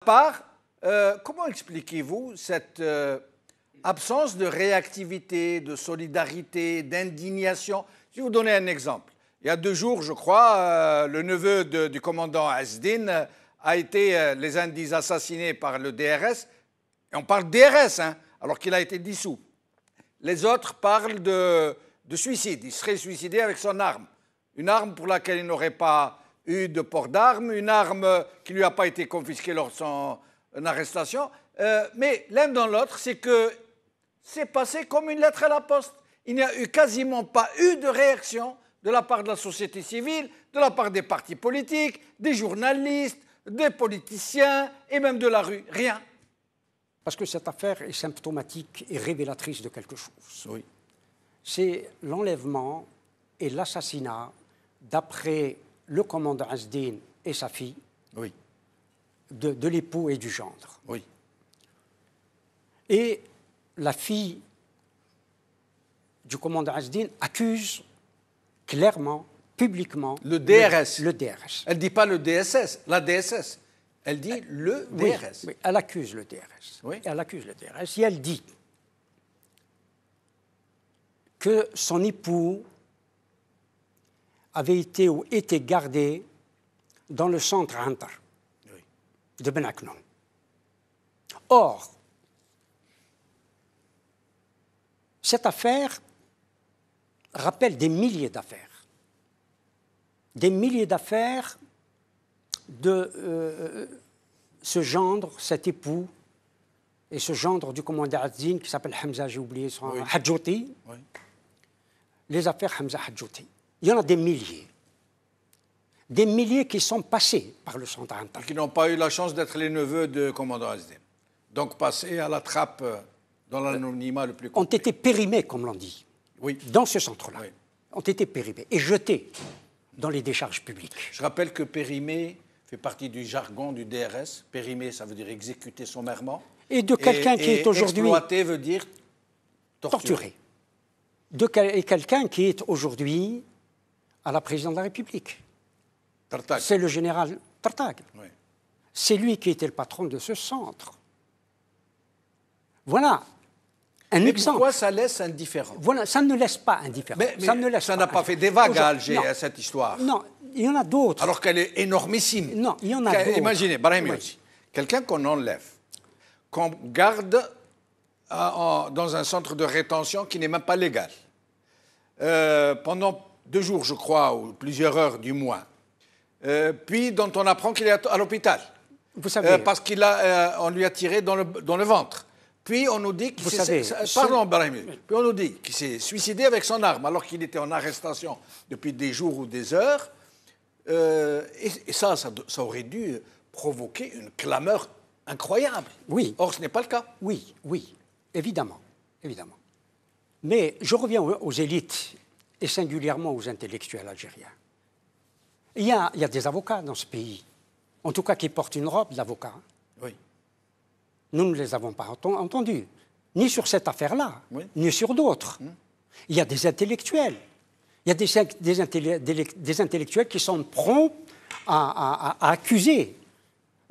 part, comment expliquez-vous cette absence de réactivité, de solidarité, d'indignation? Je vais vous donner un exemple. Il y a 2 jours, je crois, le neveu du commandant Azdin a été, les uns disent, assassiné par le DRS. Et on parle DRS, hein, alors qu'il a été dissous. Les autres parlent de suicide. Il serait suicidé avec son arme. Une arme pour laquelle il n'aurait pas eu de port d'armes, une arme qui ne lui a pas été confisquée lors de son arrestation. Mais l'un dans l'autre, c'est que c'est passé comme une lettre à la poste. Il n'y a eu quasiment pas eu de réaction de la part de la société civile, de la part des partis politiques, des journalistes, des politiciens et même de la rue. Rien. Parce que cette affaire est symptomatique et révélatrice de quelque chose. Oui. C'est l'enlèvement et l'assassinat, d'après le commandant Azdin et sa fille, oui, de l'époux et du gendre. Oui. Et la fille du commandant Azdin accuse clairement, publiquement, le DRS. Le DRS. Elle ne dit pas le DSS, la DSS. Elle dit le DRS. Oui, elle accuse le DRS. Oui. Elle accuse le DRS et elle dit que son époux avait été gardé dans le centre Antar de Ben Aknon. Or, cette affaire rappelle des milliers d'affaires. Des milliers d'affaires de ce gendre, cet époux, et ce gendre du commandant Azdin qui s'appelle Hamza, j'ai oublié son nom, Hadjouti. Oui. Les affaires Hamza Hadjouti. Il y en a des milliers. Des milliers qui sont passés par le centre Antar. Qui n'ont pas eu la chance d'être les neveux de commandant Azdin. Donc passés à la trappe dans l'anonymat le plus complet. Ont été périmés, comme l'on dit. Oui. Dans ce centre-là. Oui. Ont été périmés et jetés dans les décharges publiques. Je rappelle que périmé fait partie du jargon du DRS. Périmé, ça veut dire exécuter sommairement. Et de quelqu'un qui est aujourd'hui... Exploité veut dire torturer. Et quelqu'un qui est aujourd'hui à la présidence de la République. Tartag. C'est le général Tartag. Oui. C'est lui qui était le patron de ce centre. Voilà un exemple. Pourquoi ça laisse indifférent? Voilà, ça ne laisse pas indifférent. Mais ça n'a pas fait des vagues à Alger, cette histoire. Non, il y en a d'autres. Alors qu'elle est énormissime. Non, il y en a d'autres. Imaginez, Brahim, quelqu'un qu'on enlève, qu'on garde dans un centre de rétention qui n'est même pas légal, pendant 2 jours, je crois, ou plusieurs heures du moins, puis dont on apprend qu'il est à l'hôpital. Vous savez... parce qu'on lui a tiré dans le ventre. Puis on nous dit qu'il s'est suicidé avec son arme, alors qu'il était en arrestation depuis des jours ou des heures. Et ça aurait dû provoquer une clameur incroyable. Oui. Or, ce n'est pas le cas. Oui, évidemment. Mais je reviens aux élites, et singulièrement aux intellectuels algériens. Il y a des avocats dans ce pays, en tout cas qui portent une robe d'avocat. Oui. Nous ne les avons pas entendus, ni sur cette affaire-là, ni sur d'autres. Il y a des intellectuels. Il y a des intellectuels qui sont prompts à accuser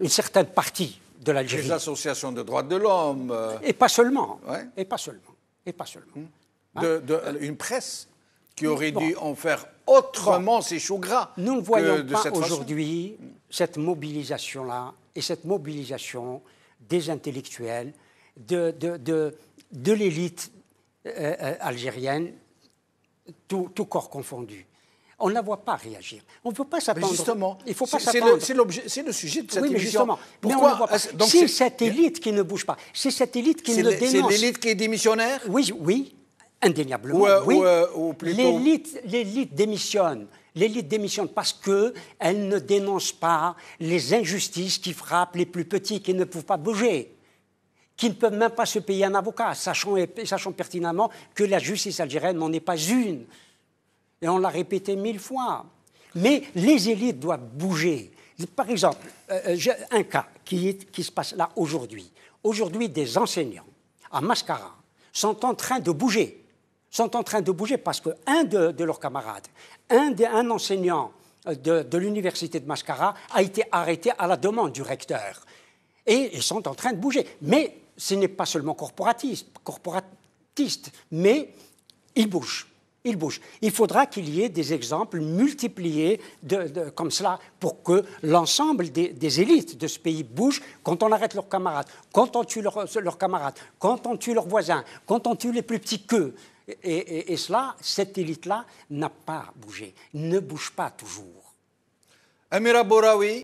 une certaine partie de l'Algérie. Les associations de droits de l'homme. Et pas seulement. Et pas seulement. Une presse qui aurait dû en faire autrement ses choux gras. Nous ne voyons pas aujourd'hui cette mobilisation-là, et cette mobilisation des intellectuels, de l'élite algérienne, tout corps confondu. On ne la voit pas réagir. On ne peut pas s'attendre. Justement, il faut pas s'attendre. C'est le sujet de cette émission. Mais justement. Pourquoi? Mais on ne voit pas. C'est cette élite qui ne bouge pas. C'est cette élite qui ne dénonce. C'est l'élite qui est démissionnaire? Oui, indéniablement. Ou plutôt... L'élite démissionne. L'élite démissionne parce qu'elle ne dénonce pas les injustices qui frappent les plus petits, qui ne peuvent pas bouger, qui ne peuvent même pas se payer un avocat, sachant pertinemment que la justice algérienne n'en est pas une. Et on l'a répété 1000 fois. Mais les élites doivent bouger. Par exemple, un cas qui se passe là aujourd'hui. Aujourd'hui, des enseignants à Mascara sont en train de bouger. Parce qu'un de leurs camarades, un enseignant de l'université de Mascara a été arrêté à la demande du recteur. Et ils sont en train de bouger. Mais ce n'est pas seulement corporatiste, mais ils bougent. Ils bougent. Il faudra qu'il y ait des exemples multipliés comme cela pour que l'ensemble des élites de ce pays bougent quand on arrête leurs camarades, quand on tue leurs camarades, quand on tue leurs voisins, quand on tue les plus petits qu'eux. Et cela, cette élite-là n'a pas bougé, ne bouge pas toujours. Amira Bouraoui,